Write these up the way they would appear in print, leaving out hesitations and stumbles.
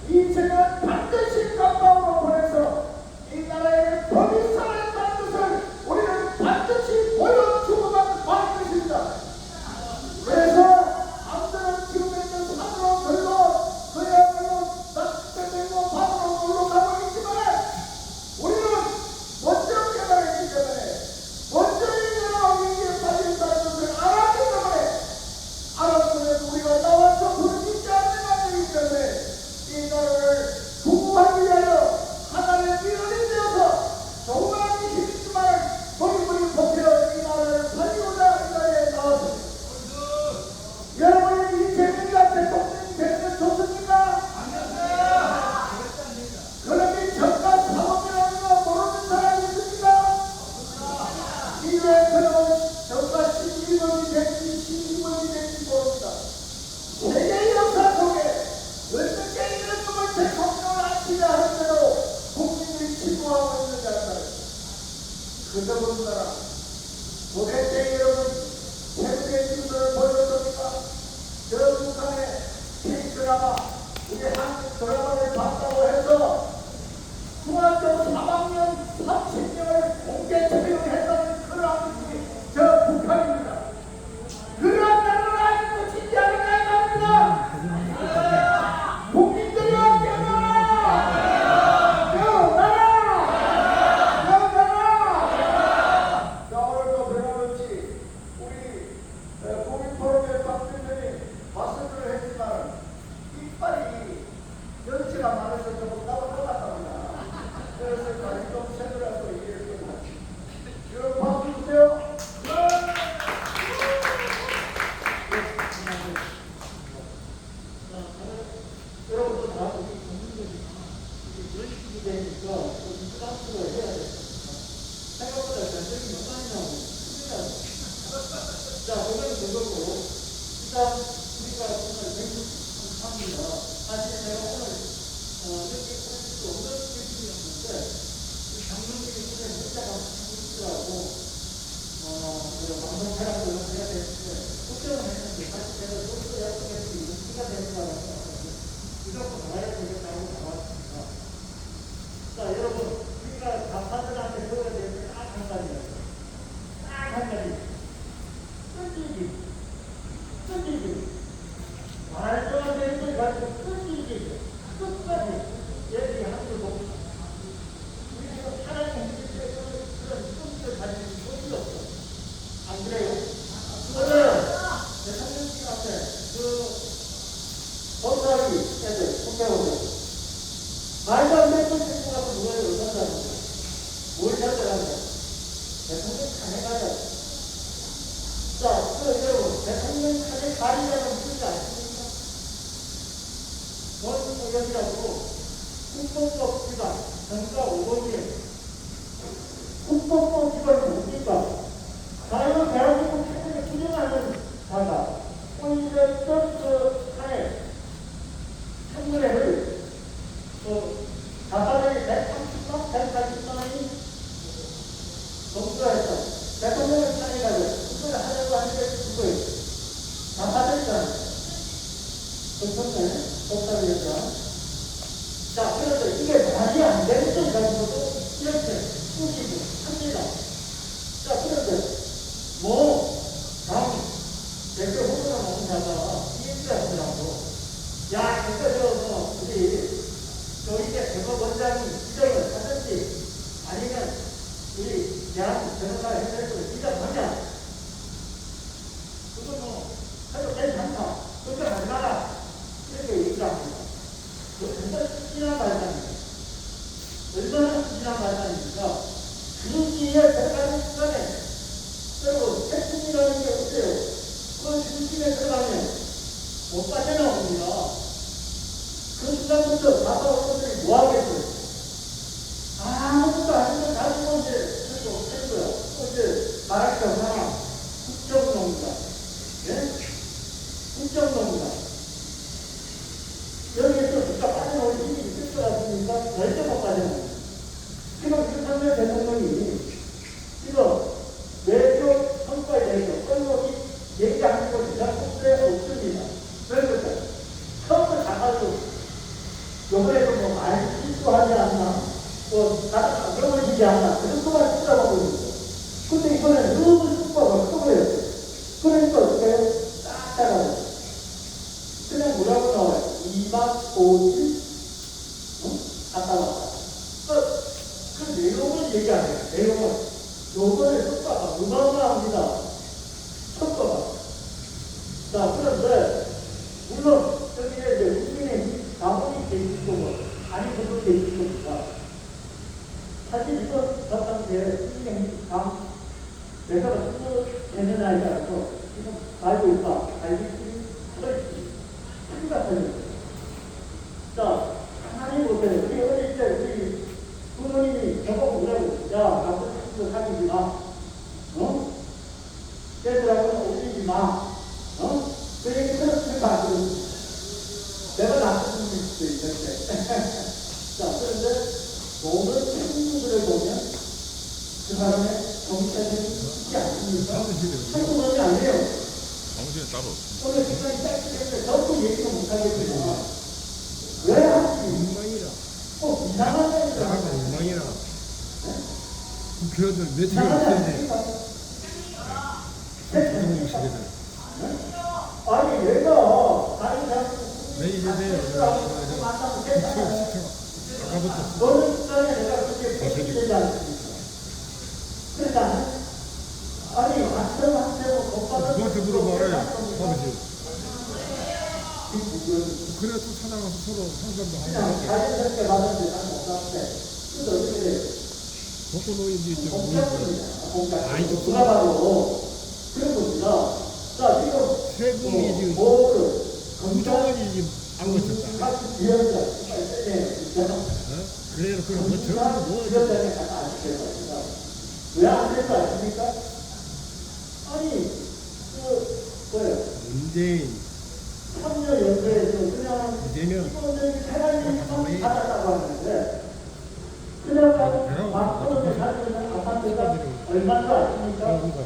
인생은 반드시 감방으로 보낼 자, 그거는 그거고. 일단, 우리가 오늘 163입니다. 사실 내가 오늘, 이렇게 할 수 없는 일이었는데, 장로님이 오늘 문자가 있더라고. 방송 촬영도 해야 되는데, 걱정을 했는데, 사실 제가 여기서 약속했을 때 인기가 되는 거라고 생각하거든요. 무조건 나와야 되겠다고 나왔습니다. 자, 여러분, 우리가 가파들한테 배워야 될 게 딱 한 가지예요. 딱 한 가지. 끈질기. 말도 안 되는 걸 가지고 끈질기. 끝까지 얘기하는 거 보고. 우리가 사랑의 그런 끈을 가지고 소리 없어. 안 그래요? 그거는 대통령님 앞에 법사위 애들, 국회의원들. 말도 안 되는 걸 가지고 가서 누가 열받다는 거야. 뭘 찾아가는 거야? 대통령 탄핵하자. 자, 여러분, 대통령 탄핵 발의자는 누구지 않습니까? 원의원이라고 국법법 기관, 정가 5번이에요. 국법법 기관은 뭡니까? 자유를 대한민국 태국에 규정하는 자가 오히렸던 그 탄핵, 판결을 가사들이 130만, 140만 원이 검수했다. 대통령을 탄핵하죠. 그걸 하려고 하는 게 그거예요. 가사들이잖아요. 그렇네. 법사위원장. 자, 그래서 이게 말이 안 되는 걸 가지고도 이렇게 꾸시고 합니다. 자, 그런데 당 대표 후보가 나온 자가 이 얘기를 하더라고. 야, 그거 우리 이제 대법원장이 지정을 하든지 아니면 우리 대한 변호사 협회에서 지정하냐. 그거 해도 괜찮다. 걱정하지 마라. 이렇게 얘기를 합니다. 얼마나 지난 발상입니다. 얼마나 지난 발상입니까? 주기의 백가지 시간에 그리고 태풍이라는 게 없어요. 그 중심에 들어가면 못 빠져나옵니다. 그 순간부터 가사 어른들이 뭐 하겠어요? 아무것도 아니면 가지고 이제 그리고 했고요. 또 이제 말할 게 없나? 국정농단. 예? 국정농단. 여기에서 누가 빠져나올 힘이 있을 것 같으니까 절대 못 빠져나옵니다. 지금 윤석열 대통령이 지금 외교 성과에 대해서 언론이 얘기하는 것이 전국에 없습니다. 그래서 처음부터 가가지고 요번에도 뭐 많이 실수하지 않나 또 다른 어려워지지 않나 그런 것만 찾아보고 있어요. 근데 이번에 너무 속도가 크고요. 그러니까 어떻게 딱 따라요. 그냥 뭐라고 나와요? 2박 5일 갔다 왔다. 그 내용을 얘기 안 해요. 내용을. 요번에 효과가 어마어마합니다. 효과가. 자, 그런데, 물론, 여기에 이제 국민의 자본이 계시고, 아니, 그도 계시니까. 사실 이거, 저 당시에 국민의 감, 내가 스무 되는 아이라서, 지금 알고 있다. 알고 있으니, 그렇지. 큰가 터졌어요. 자, 가만히 보세요. 우리 어릴 때, 우리 부모님이 저보고 뭐라고, 야, 나도 친구 사귀지 마. 애들하고는 어울리지 마. 그 얘기 그렇게 봤거든요. 내가 나쁜 놈일 수도 있는데. 자, 그런데 모든 친구들을 보면 그 사람의 정체성이 있지 않습니까? 한국 놈이 아니에요. 정신은 따로. 오늘 시간이 짧기 때문에 전부 얘기는 못하겠지만 왜 하지? 엉망이라. 꼭 이상한 애들 나가 엉망이라. 국회의원들 며칠 없던데. 대통령 시대들. 아니 얘가 다른 사람 매일 되세요. 아까부터. 너는 시간에 내가 그렇게 배신되지 않습니까? 그러니까 아니 한테는 못 받아 누구한테 물어봐라요. 사무실. 그래 또 찾아가서 서로 상담도 그냥 하고. 자연스럽게 받는데 난못 받는데 그래서 어떻게 돼요? 독거노인들이 좀 공짜입니다. 아니, 좀 누가 봐도 그런 겁니다. 자, 지금 세금이 지금 뭐를 공정원이 지금 안 거쳤다. 같이 비현자 그래요. 그럼 뭐 저런 뭐 비현자에 갖다 안 시켜요. 왜안 될거 아십니까? 아니 뭐예요? 문재인 참여 연대에서 그냥 이재명 이거는 테라리만 받았다고 하는데 그냥 막걸리에 살고 있는 아파트가 얼마인 줄 아십니까? 그런 거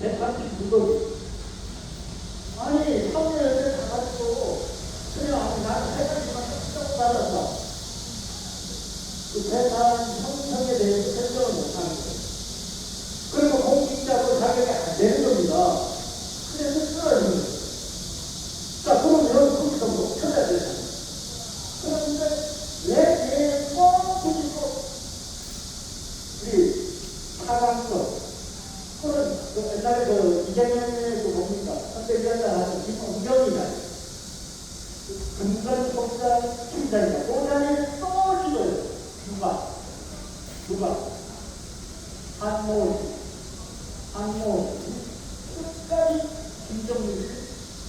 139억. 아니, 참여연대 가가지고 그냥 나는 테라리만 쭉 받았어. 그 대상 형성에 대해서 결정을 못하는 거예요. 그리고 공직자도 자격이 안 되는 겁니다. 그래서 쓰러지는 거예요. 자, 그러면 거기서 뭐 쳐야 되잖아요. 그런데 왜 꼭 그리고 우리 하강서 그런 옛날에 그 이재명의 그 뭡니까? 선대위원장 하는 김웅경이가 금관 총장 팀장이다. 오전에 또 찍어요. 누가? 한모씨 끝까지 김정일이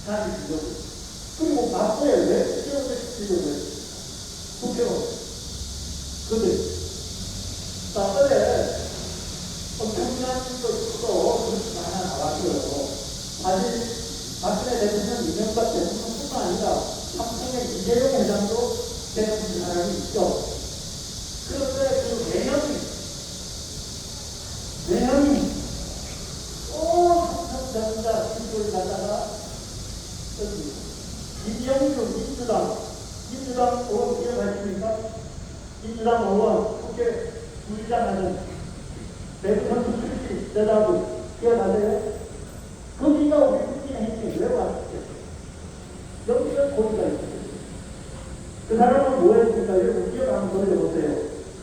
다시 주려고. 그리고 맞서야 왜? 찍어서 국회로. 근데, 자, 어제 엄청난 것도 하나 나왔고요. 사실, 박근혜 대통령, 이명박 대통령뿐만 아니라 삼성의 이재용 회장도 대통령 사람이 있죠. 그런데 그 내년이 삼성전자 기술을 갖다가 김영주 민주당 의원 기억하십니까? 민주당 의원 국회 부의장 하는 대통령 출신 여자분 기억하세요? 거기가 우리 국민의힘에 왜 왔겠어요? 여기서 거기가 있어요. 그 사람은 뭐 했을까? 여러분 기억 한번 돌려보세요.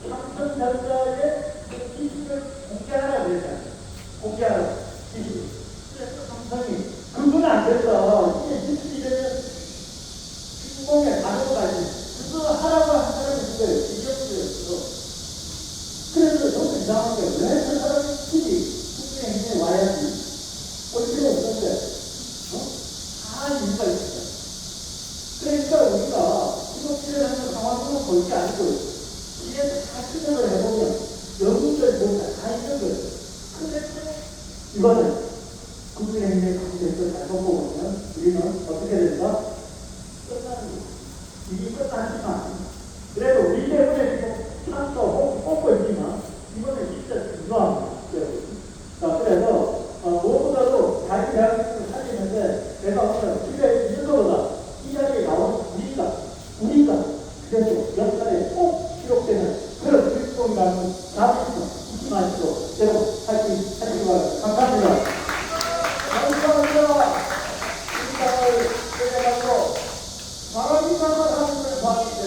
삼성전자의 그 기술을 공개하라 그랬잖아요. 공개하라. 기술. 그래서 삼성이 그건 안 됐어. 이게 기술이 되면 신공에 가져가야 돼. 그거 하라고 한 사람이 누구예요? 이경수였어. 그래서 너무 이상한 게 왜 그 사람이 필히 국민의힘에 와야지? 올 필요 없는데, 다 이유가 있어요. 그러니까 우리가 이거 필요하는 상황을 볼 게 아니고, 뒤에서 다 생각을 해보면, 영웅들 보면 다 있는 거예요. 근데 이거는 국민의힘의 관계에서 잘못 보면 우리는 어떻게 된다? 끝나는 거예요. 일이 끝나지만, 그래도 우리 때문에 지금 찬도 뽑고 있지만, 이거는 진짜 중요합니다. 자, 그래서, 무엇보다도 자기 대한민국을 살리는데, 내가 오늘 집에 일도보다 이 자리에 나온 우리가, 그래도 역사에 꼭 기록되는 그런 일동이라는 자부심 잊지 마시고, 여러분, 하시기 바랍니다. 감사합니다. 감사합니다. 인상을 해가지고, 바람이 나가는 걸 봤는데,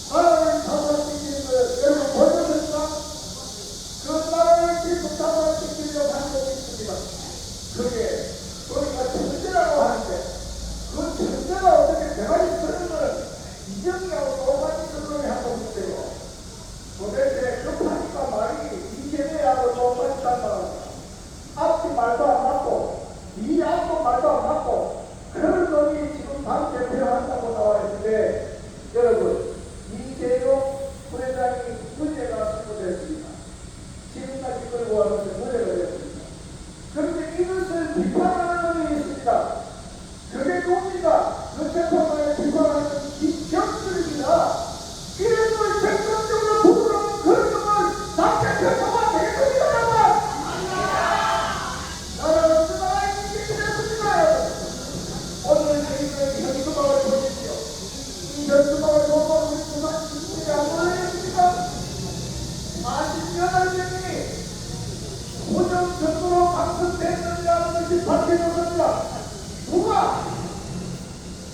바람을 잡아당기는 걸 여러분 보셨습니까? 그 바람을 계속 잡아당기려고 하는 것이 있습니다. 그게 우리가 천재라고 하는데, 그 천재가 어떻게 대가리 쓰는 거는 이정이하고 똑같이 그걸 하고 있어요. 도대체 급하니까 말이 이재명하고 똑같이 한다. 앞뒤 말도 안 맞고, 이 앞도 말도 안 맞고, 그런 놈이 지금 당 대표를 한다고 나와 있는데, 여러분, 이재용 부회장이 문제가 생겨졌습니다. 지금까지 끌고 왔는데 문제가 됐습니다. 그런데 이것을 비판하는 놈이 있습니다. 그게 누굽니까? 그 재판을 비판하는 김경수입니다. 이런 걸 결정적으로 부르는 그런 놈을 당대표 통화 되겠습니다, 여러분! 나라는 수많은 인기들이 됐습니다. 오늘 저희들의 현수막을 보십시오. 이 현수막을 보고 우리 수많은 분들이 안 보여주십니까? 48명이 부정적으로 당선됐느냐는 것이 밝혀졌습니다. 누가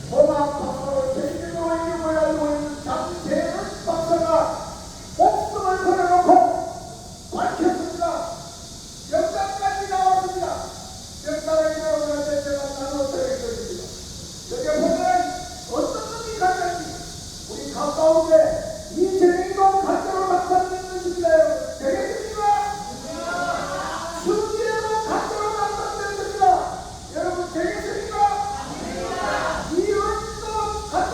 통합방으로 책임으로 이름을 알고 있는 장재현 박사가 목숨을 걸어놓고 밝혔습니다. 영장까지 나왔습니다. 영장을 이루어갈 때 제가 나눠드릴 것입니다. 여기 보면 어떤 놈이 가는지 우리 가까운데 이재명도 가짜로 낙선됐는지요. 되겠습니까? 순진하고 가짜로 낙선됐습니다. 여러분 되겠습니까? 이원도 가짜로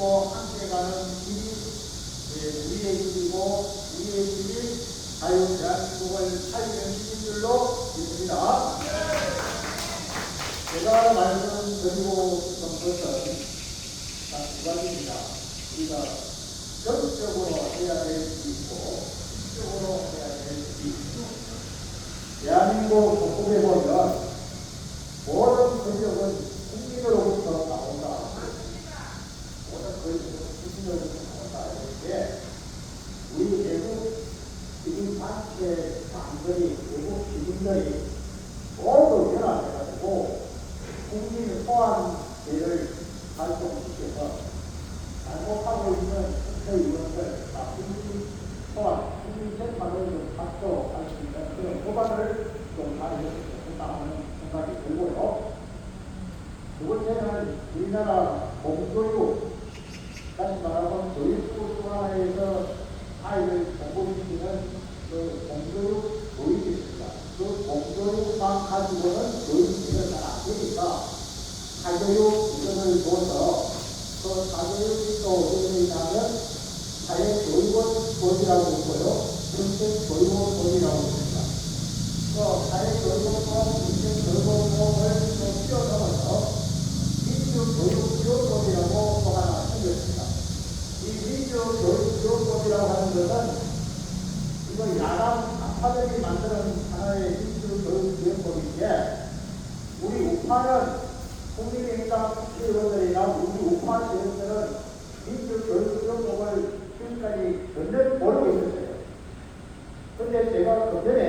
믿고 함께 가는 길이 우리의 길이고 우리의 길이 자유 대한민국을 살리는 길인 줄로 믿습니다. 제가 말씀드리고 싶은 것은 딱 두 가지입니다. 우리가 정적으로 해야 될 일이 있고 적으로 해야 될 일이 있고 대한민국 국국에 보면 모든 권력은 국민으로부터 나온다. 모든 권력은 국민으로부터 나온다. 이렇게 우리 외국 기금 단체 장들이 외국 기금들이 모두 연합해가지고 국민 소환제를 발동시켜서 잘못하고 있는 국회의원들, 국민 소환, 국민 재판을 좀 확보할 수 있는 그런 법안을 좀 발의했으면 하는 생각이 들고요. 두 번째는 우리나라 공교육, 다시 말하면 교육부에서 아이를 공부시키는 그 공교육 교육이 있습니다. 그 공교육만 가지고는 교육이 잘 안 되니까 사교육 이전을 둬서 그 사교육이 또 어디에 있냐면 사회교육원법이라고 있고요. 인생교육원법이라고 있습니다. 그 사회교육원법, 인생교육원법을 좀 뛰어넘어서 민주교육기록법이라고 또 하나 생겼습니다. 이 민주교육기록법이라고 하는 것은 이거 야당 좌파들이 만드는 하나의 민주교육기록법인데 우리 우파는 국민의힘당 국회의원들이나 우리 우파 세력들은 민주교육기록법을 지금까지 전혀 모르고 있었어요. 그런데 제가 그전에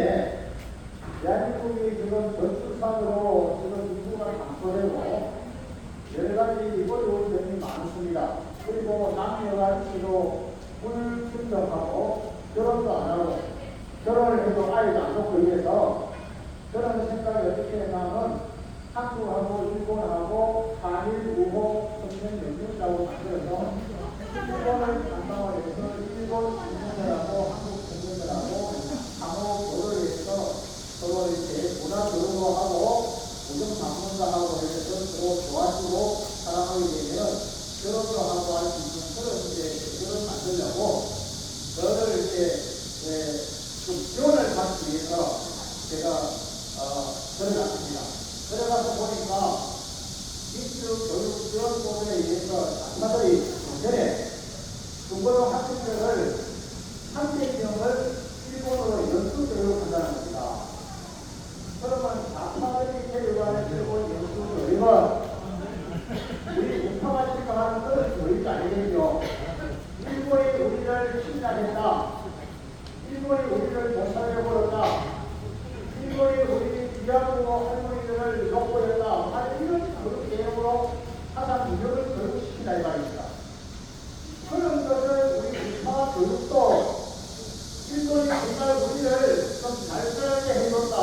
대한민국이 지금 전투상으로 지금 인구가 감소되고 여러 가지 어려운 점이 많습니다. 그리고 남녀간에도 불평등하고 결혼도 안 하고 결혼을 해도 아이도 안 놓고 이래서 저는 생각이 어떻게 했냐면 한국하고 일본하고 한일 우호 성명연맹이라고 만들어서 일본을 담당을 해서 일본 국민들하고 한국 국민들하고 상호 교류를 해서 서로 이렇게 문화 교류도 하고 우정 방문도 해서 서로 도와주고 사랑하게 되면 결혼도 하고 할 수 있는 그런 계획을 만들려고 저를 이렇게 좀 지원을 받기 위해서 제가 들어갔습니다. 들어가서 보니까 민주교육지원법에 의해서 장사들이 전에 중고등 학생들을 300명을 일본어로 연수교육한다는 겁니다. 그러면 좌파들이 교육하는 일본 연수교육은 우리 우파가 생각하는 그런 교육이 아니겠죠. 일본이 우리를 침략했다. 일본이 우리를 못살려버렸다. 일본이 우리 위안부 할머니들을 욕보였다. 아니 이런 교육 개념으로 사상 교육을 교육시킨다 이 말입니다. 그런 것을 우리 우파 교육도 일본이 정말 우리를 좀 잘 살게 해줬다.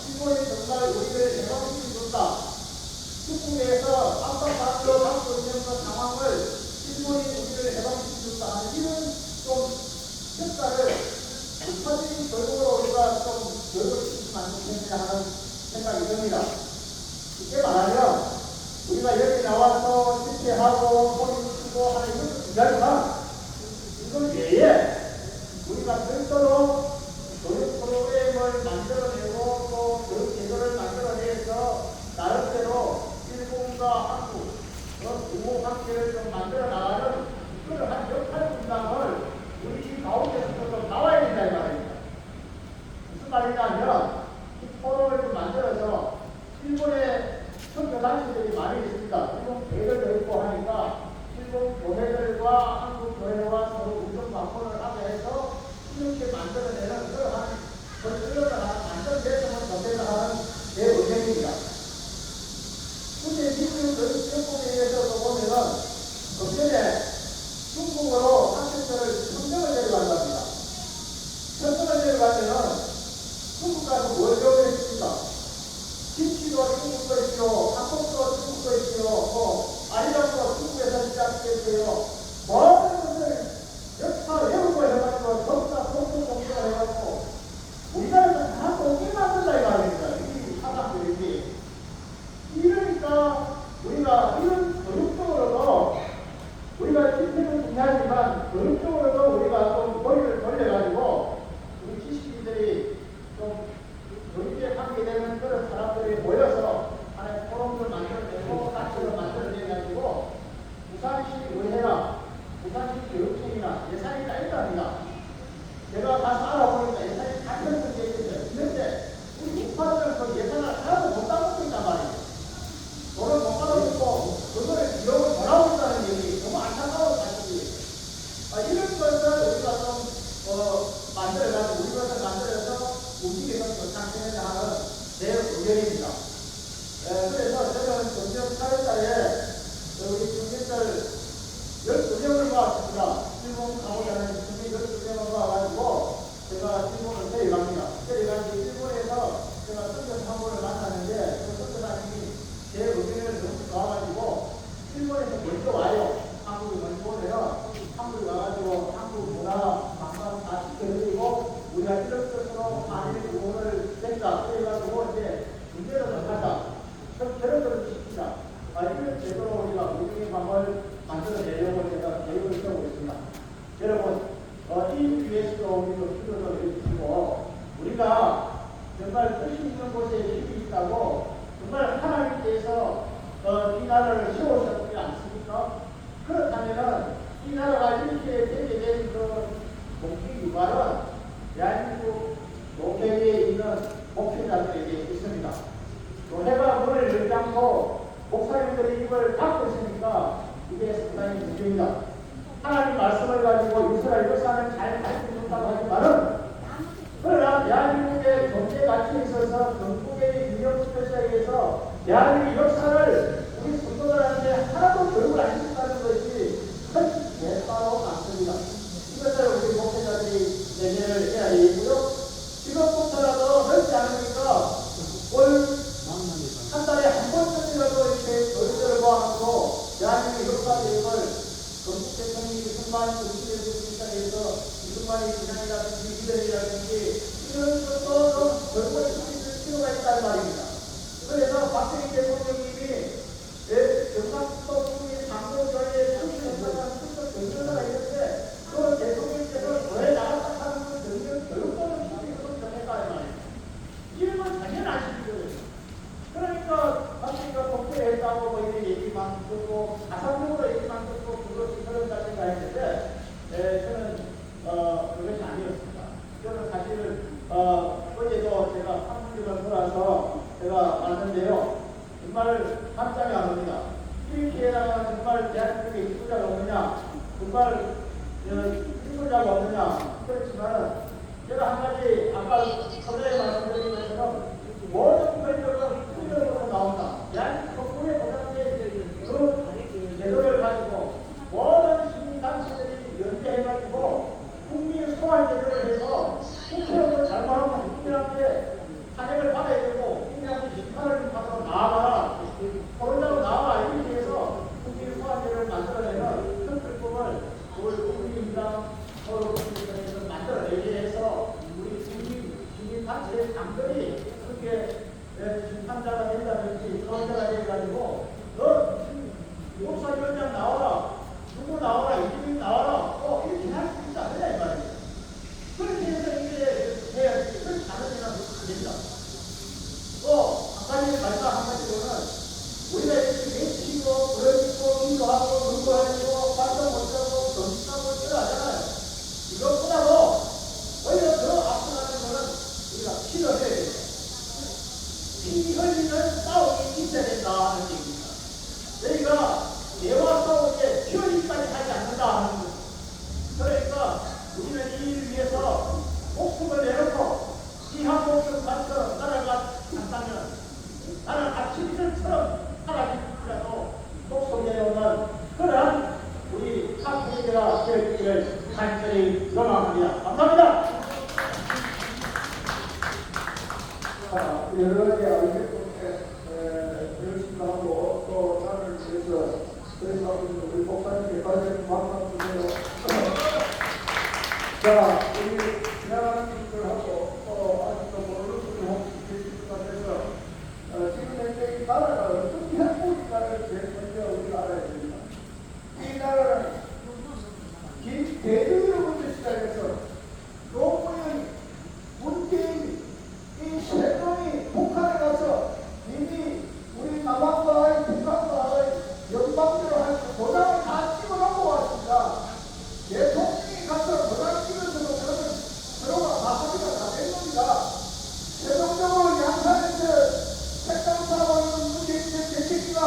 일본이 정말 우리를 해방시켜줬다. 중국에서 압박받고 받고 있는 그 상황을 일본이 우리를 해방시켜줬다. 이런 좀 평가를 우파적인 교육으로 우리가 좀 교육을 시키면 안 좋겠냐 하는 생각이 듭니다. 쉽게 말하면 우리가 여기 나와서 집회하고 소리 치고 하는 것도 중요하지만 이건 외에 우리가 별도로 교육 프로그램을 만들어내고 또 교육 제도를 만들어내서 나름대로 일본과 한국 부모 관계를 좀 만들어 나가는 그러한 역할 분담을 우리 가운데서 좀 나와야 된다 이 말입니다. 무슨 말이냐면 이 포럼을 좀 만들어서 일본의 선교 단체들이 많이 있습니다. 일본 교회들도 있고 하니까 일본 교회들과 한국 교회와 서로 우정 방문을 하게 해서 이렇게 만들어내는 그러한 만들어냈으면 좋겠다 하는 제 의견입니다. 근데 민주교육법에 의해서 보면은 그전에 중국어로 학생들을 평등을 데려간답니다. 평등을 데려가면은 중국 가서 뭘 배우겠습니까? 김치도 중국 것이요, 한국도 중국 것이요, 아니라고 중국에서 시작했어요. 모든 것을 역사 외우고 해가지고 전부 다 공부를 해가지고 우리나라에서 다 공개 만든다 이 말입니다. 이 사람들이. 이러니까 우리가 이런 교육적으로도 우리가 먼저 와요. 한국이 먼저 오면 한국에 와가지고 한국 문화 방방 다 지켜드리고 우리가 이런 뜻으로 많이 응원을 된다. 그래가지고 이제 문제를 더 하자. 그런 것을 시킵니다. 이런 제도로 우리가 우리의 방을 만들어내려고 제가 계획을 세우고 있습니다. 여러분, 이 위해서도 우리도 필요를 해주시고 우리가 정말 뜻이 있는 곳에 힘이 있다고 정말 하나님께서 이 나라를 세우셨지 않습니까? 그렇다면은 이 나라가 이렇게 되게 된 그 목적 유발은 대한민국 목회에 있는 목회자들에게 있습니다. 교회가 문을 열지 않고 목사님들이 입을 닫고 있으니까 이게 상당히 문제입니다. 하나님 말씀을 가지고 이스라엘 역사는 잘 가르쳐준다고 하지만은 그러나 대한민국의 경제 가치에 있어서 전국의 균형수표시에 의해서 대한민국 역사를 우리 성도들한테 하나도 교육을 안 시켰다는 것이 큰 대가로 많습니다. 이것을 우리 목회자들이 내년을 해야 되고요. 지금부터라도 넓지 않으니까 올 한 달에 한 번쯤이라도 이렇게 교육들을 모아놓고 대한민국 역사 교육을 전국 대통령이 승만 정치를 시작해서 이승만의 기상이라든지 이들이라든지 이런 것도 좀 결국을 시킬 필요가 있다는 말입니다. 그래서 박정희 대통령님이 경상북도 국민 장로교회에 출신했다는 특별 경전사가 있는데 그 대통령께서 교회 나갔다 하는 그 경전 교육도를 시키고 정했다는 말입니다. 이런 건 당연하신 거예요. 그러니까 박정희가 독재를 했다고 뭐 이런 얘기만 듣고 가상적으로 얘기만 듣고 그것이 그런 자체가 했는데 저는 그것이 아니었습니다. 저는 사실 어제도 제가 한국을 돌아서 제가 왔는데요. 정말 깜짝이 안 옵니다. 이렇게다가 정말 대한민국에 지도자가 없느냐, 정말 지도자가 없느냐. 그렇지만 제가 한 가지 아까 서두에 말씀드린 것처럼 모든 권력은 국민으로부터 나온다. 대한민국 국민의 보장된 그 제도를 가지고 모든 시민단체들이 연대해가지고 국민 소환 제도를 해서 국회의원 잘못하면 국민한테 탄핵을 받아야 되고 국민한테 심판을 받아서 나와라. 코로나로 나와. 이렇게 해서 국민 소환 제도를 만들어내는 큰 불법을 우리 국민당 서울국민당에서 만들어내기 위해서 우리 시민단체의 당들이 그렇게 심판자가 된다든지 소환자가 돼가지고 너 목사위원장 나와라. 누구 나와라. 이주민 나와라. 이렇게 할 수 있다. 그래 이 말이에요. 그렇게 해서 이게 해야지. 그렇게 다른 데는 그렇게 됩니다. 한 가지 말씀 한 가지로는 우리가 이렇게 외치고 부러지고 인도하고 눈물하고 발도 못하고 던지고 이러 하잖아요. 이것보다도 오히려 더 앞서가는 거는 우리가 피를 해야 돼요. 피 흘리는 싸움이 있어야 된다 하는 얘기입니다. 저희가 내와 싸우기에 피 흘리기까지 하지 않는다 하는 거예요. 그러니까 우리는 이 일을 위해서 목숨을 내놓고 이 한 목숨 바쳐 살아간다면 나는 아침들처럼 살아가지라도 목숨 내놓는 그러한 우리 한국인들아 되기를 간절히 소망합니다. 감사합니다. 여러 가지 알겠고 열심히 하고 또 나를 위해서 그래서 우리 목사님께 다시 박수 주세요. 자, 우리 지나가는 분들하고 아직도 모르는 분들 혹시 계실 것 같아서 지금 현재 이 나라가 어떻게 행복인가를 제일 먼저 우리가 알아야 됩니다. 이 나라는 김대중으로부터 시작해서 노무현, 문재인 이 세 놈이 북한에 가서 이미 우리 남한과의 북한과의 연방대로 할 도장을 다 찍어놓고 왔습니다. 대통령이 가서 도장 찍어서도 그러면 마사지가 다 된 겁니다. 최종적으로 양산에서 색감사하고 있는 문재인 대책기가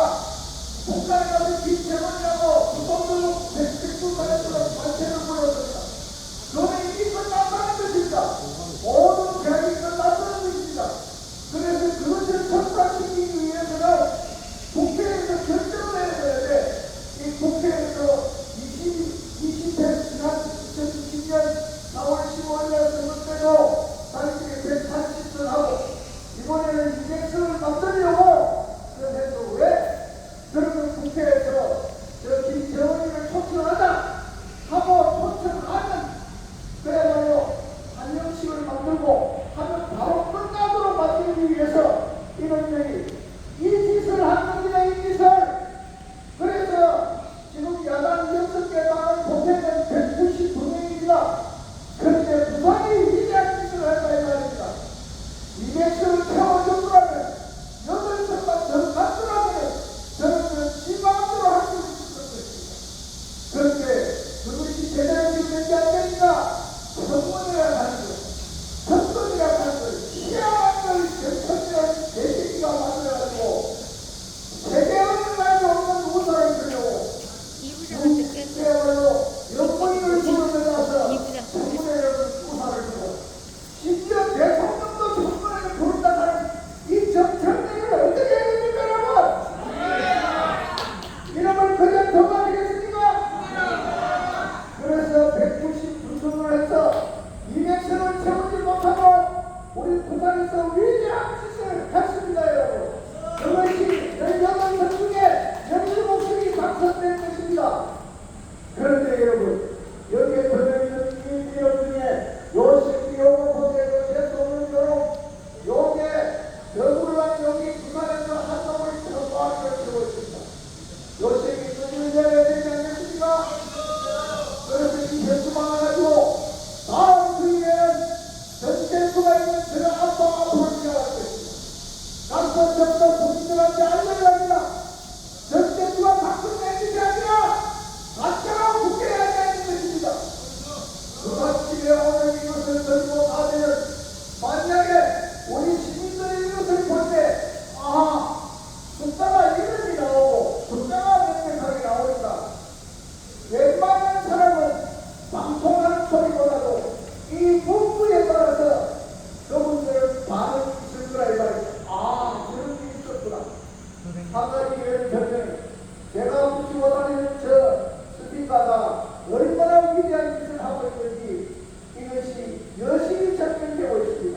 북한에 가서 김정은이라고 부동으로 백색수사에서 관세를 보였습니다. 그러면 이게 끝났다는 것입니다. 모든 계획이 끝났다는 것입니다. 그래서 그것을 성사시키기 위해서는 국회에서 결정을 해야 돼. 이 국회에서 20회 지난 2020년 4월 15일에 선거때로 당신이 180선 하고 이번에는 200선을 만들려고 그래서 왜? 그러면 국회 제가 붙이고 다니는 저 스피커가 얼마나 위대한 짓을 하고 있는지 이것이 여실히 적용되고 있습니다.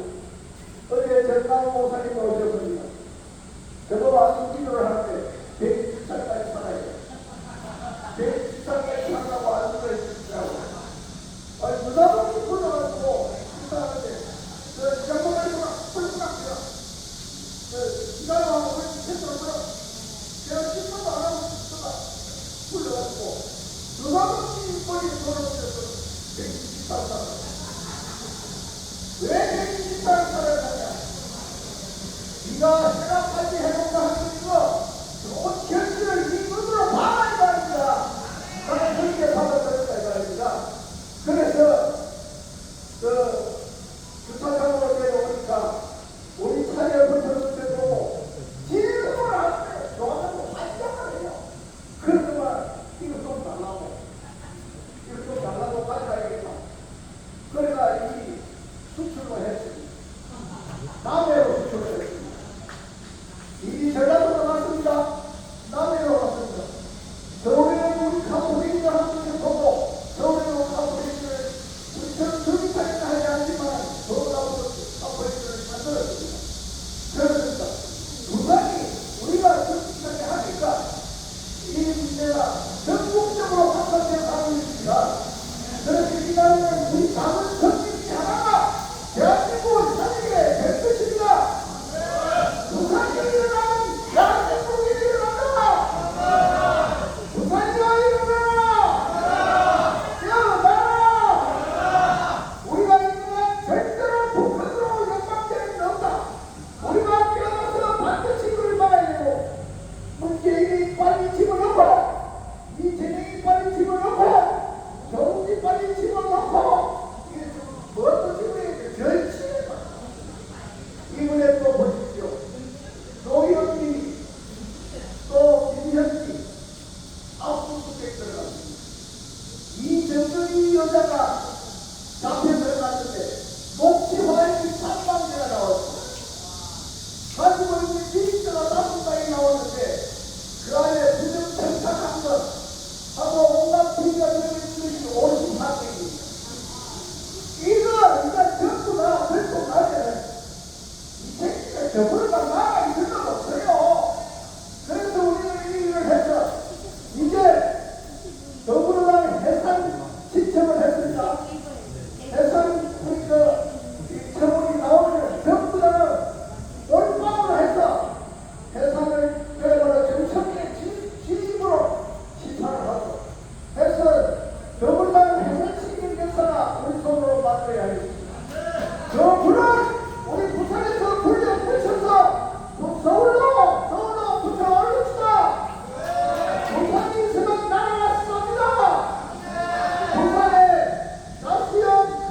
어제 전남 목사님 오셨습니다. 저도 와서 기도를 하는데 114까지 살아야 돼요. 114까지 살라고 안수를 했더라고요. 아니 무사없이 불러가지고 기도하는데 잠깐만요. 불러갑니다. 기다려하고 했더라고요. 제가 10분도 안 하고 있다가 불러가지고 무사없이 머리에 손을 얹어서 114를 살아요. 왜 114를 살아야 하냐? 네가 생각까지 해볼까 하는 거 좋은 결실을 네 눈으로 봐야 말입니다. 나는 그렇게 받아들였다 이 말입니다. 그래서 주차장으로 내려오니까 우리 차에 붙었을 때도 질문을 하는데 좋아하고 환장을 해요. 그러더만 이거 좀 달라고 이거 좀 달라고 가져가야겠다. 그러니까 이 수출을 했습니다. 남해로 수출을 했습니다. 이 전라도로 갔습니다. 남해로 갔습니다. 서울에는 우리 카포레이를 한 번씩 보고 서울에는 카포레이를 우리처럼 저기까지는 하지 않지만 서울하고 카포레이를 만들었습니다. 그렇습니다. 부산이 우리가 저기까지 하니까 이 문제가 전국적으로 확산되어 가고 있습니다. 그래서 이 나라는 우리 작은 선진이 하나가 대한민국을 살리게 될 것입니다. 부산이 일어나면 대한민국이 일어난다. 부산이가 일어나라. 깨어나라. 우리가 있는 절대로 북한으로 연방되는 게 없다. 우리가 깨어나서 반드시 그를 막아야 되고 문재인이 빨리 집어넣고 이재명이 빨리 집어넣고 정우이 빨리 집어넣고 이게 뭐또 집어넣어야 돼? 절친을 봐. 이번에 또 보십시오. 노영희 또 김현지 압수수색 들어갔습니다. 이정근이 여자가 잡혀 들어갔는데 녹취화에 탐방제가 나왔습니다. 가지고 있는 지식자가 5장이 나왔는데 그 안에 부정청탁한 것 하고 온갖 비리가 들어있는 것이 54장입니다. 이거 전부 다 들고 가면 이 새끼가 저번에 나가 있을 것 없어요. 그래서 우리는 이 일을 해서 이제 더불어당 해산 신청을 했습니다. 해산 이 처분이 나오면 전부 다는 올바로 해서 해산을 그야말로 정청의 진심으로 심판을 하고 해서 더불어당 해산시킨 역사가 우리 손으로 만들어야 하겠습니다. 저 불은 우리 부산에서 불려 붙여서 서울로 붙여 올립시다. 부산이 있으면 나라가 쏩니다. 부산에 가시형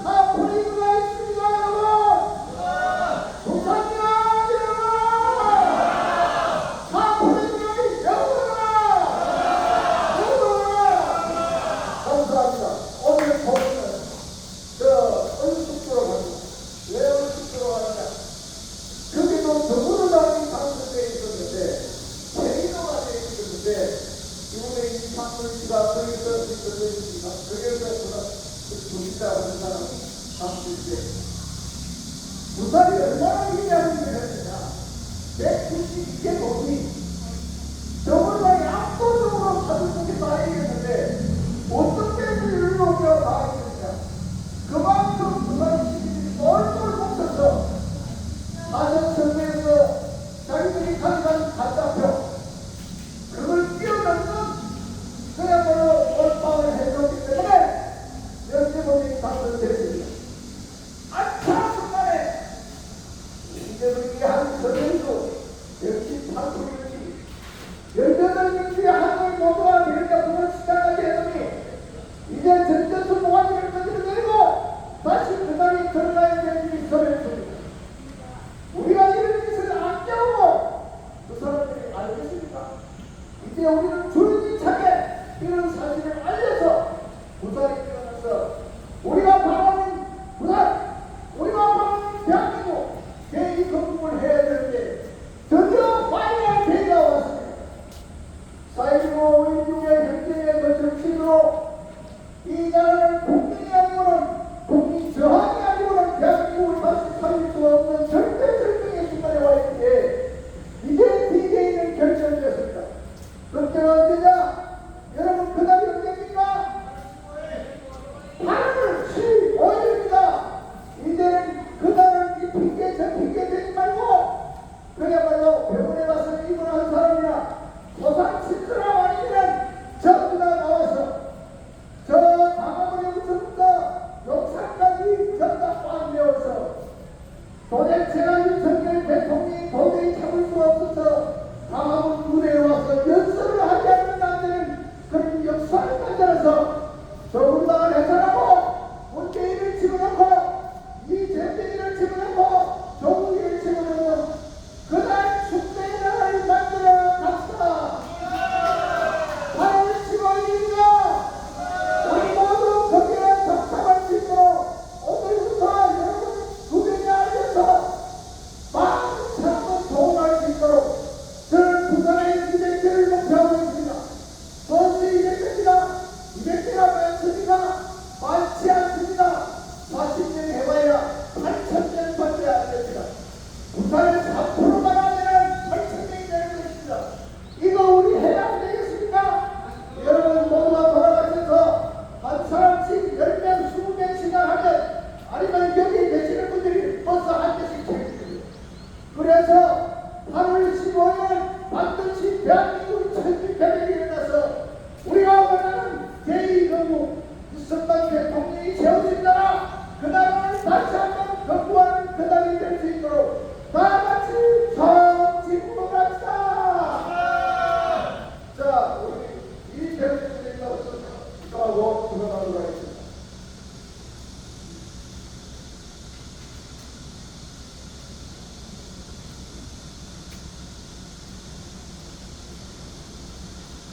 카프레이드가 있습니다, 여러분. 부산이야 일어나. 카프레이드가 일어나. 감사합니다. 오늘 보면은 어느 숙소로 갑니다. 왜 어느 숙소로 가느냐? 거기도 더불어당이 당선되어 있었는데 페이너가 되어 있었는데 이번에 이상물 씨가 거기서 있습니다. 거기서 부시다 하는 사람이 당선돼 부산이 얼마나 위대한 일을 했느냐? 192개 도시 더불어당이 압도적으로 사주국에 다 이겼는데 어떻게 그 일을 오며 다 이겼느냐? 그만큼 부산 시민들이 똘똘 뭉쳐서 사전선거에서 자기들이 가져간 간다표 그걸 뛰어넘는 그야말로 올빵을 해줬기 때문에 연재범이 당선됐습니다. 안차 순간에 이재명이 한 서명도 역시 판소리였지 18명 중에 한 명이 모두가 그러니까 그걸 시작하게 했더니 이제 전대수 모가지를 건드려내고 다시 그 자리에 들어가야 되는 일이 서명입니다. 우리가 이런 짓을 안 깨우고 그 사람들이 알겠습니까? 이제 우리는 줄기차게 이런 사실을 알려서 부산이 일어나서 우리가 바라는 부산, 우리가 바라는 대한민국 개인 건국을 해야 되는데 드디어 파이널 데이가 왔습니다. 4.19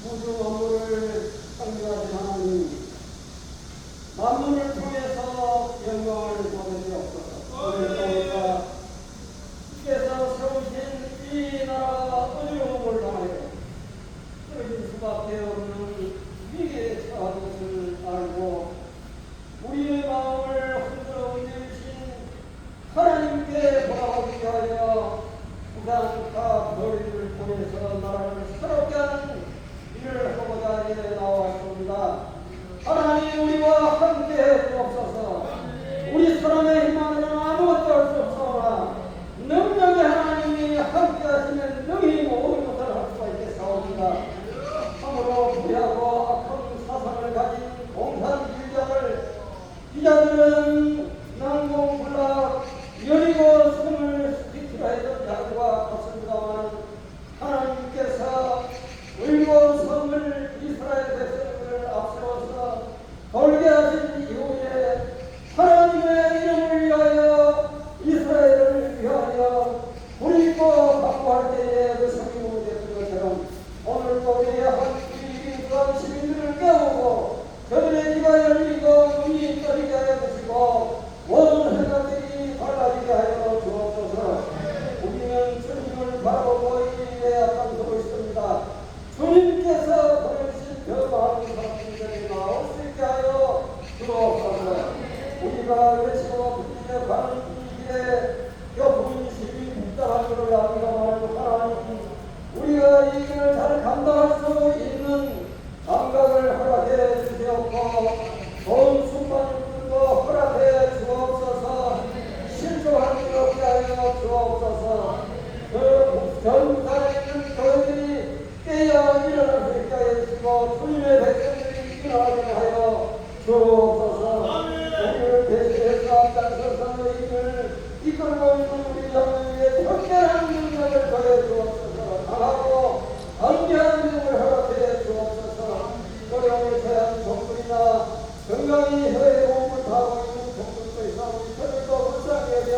우주 만물을 창조하신 하나님, 만물을 통해서 영광을 보내주옵소서. 그래서 주께서 세우신 이 나라가 어려움을 당하여 떨어질 수밖에 없는 위기에 처한 것을 알고 우리의 마음을 흔들어 올리신 하나님께 돌아가기 위하여 부산과 거리를 통해서 나라를 새롭게 하는 일을 하고자 나왔습니다. 하나님 우리와 함께 주옵소서. 우리 사람의 힘만으로는 아무것도 할 수 없사오나 능력의 하나님이 함께 하시면 능히 모든 것을 할 수가 있겠사옵니다. 참으로 부유하고 악한 사상을 가진 공산 기자들은 난공불락 여리고 숨을 지키려 했던 자들과 같습니다만 하나님께서 의고 성을 이스라엘 백성을 앞세워서 돌게 하신 이후에 하나님의 이름을 위하여 이스라엘을 위하여 부리고 확보할 때에 그 성경으로 됐던 것처럼 오늘도 우리의 한국인 시민들을 깨우고 그들의 귀가 열리고 눈이 떠지게 하여 주시고 모든 생각들이 달라지게 하여 주옵소서. 우리는 주님을 바라보고 이 일에 앞장서고 있습니다. 주님께서 보내주신 그 많은 사람들이 나올 수 있게 하여 주옵소서. 우리가 외치고 부딪혀 가는 이 길에 교훈 시비 복잡한 것을 압니다만 하나님 우리가 이 길을 잘 감당할 수 있는 감각을 허락해 주시옵고 좋은 순간들도 허락해 주옵소서. 실수하는 일 없게 하여 주옵소서. 그 전국에 있는 교회들이 깨어 일어날 수 있게 하여 주시고 주님의 백성들이 일어나게 하여 주옵소서. 우리를 대신해서 앞장서서 너희를 이끌고 있는 우리 자녀에게 특별한 능력을 더해 주옵소서. 강하고 안전한 능력을 허락해 주옵소서. 어려움을 처한 종들이나 건강히 혀에 도움을 다하고 있는 종들도 있사오니 저들도 불쌍히 여겨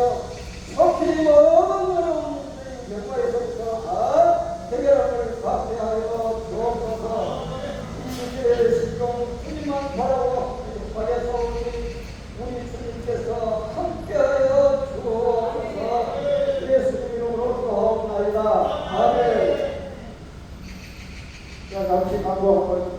속히 모든 어려운 영광에서부터 다 해결함을 받게 하여 주옵소서. 이 시대의 신종 주님만 바라고 행복하게 우리 주님께서 함께하여 주옵소서. 예수님 이름으로 기도하옵나이다. 아멘. 자, 같이 간구하고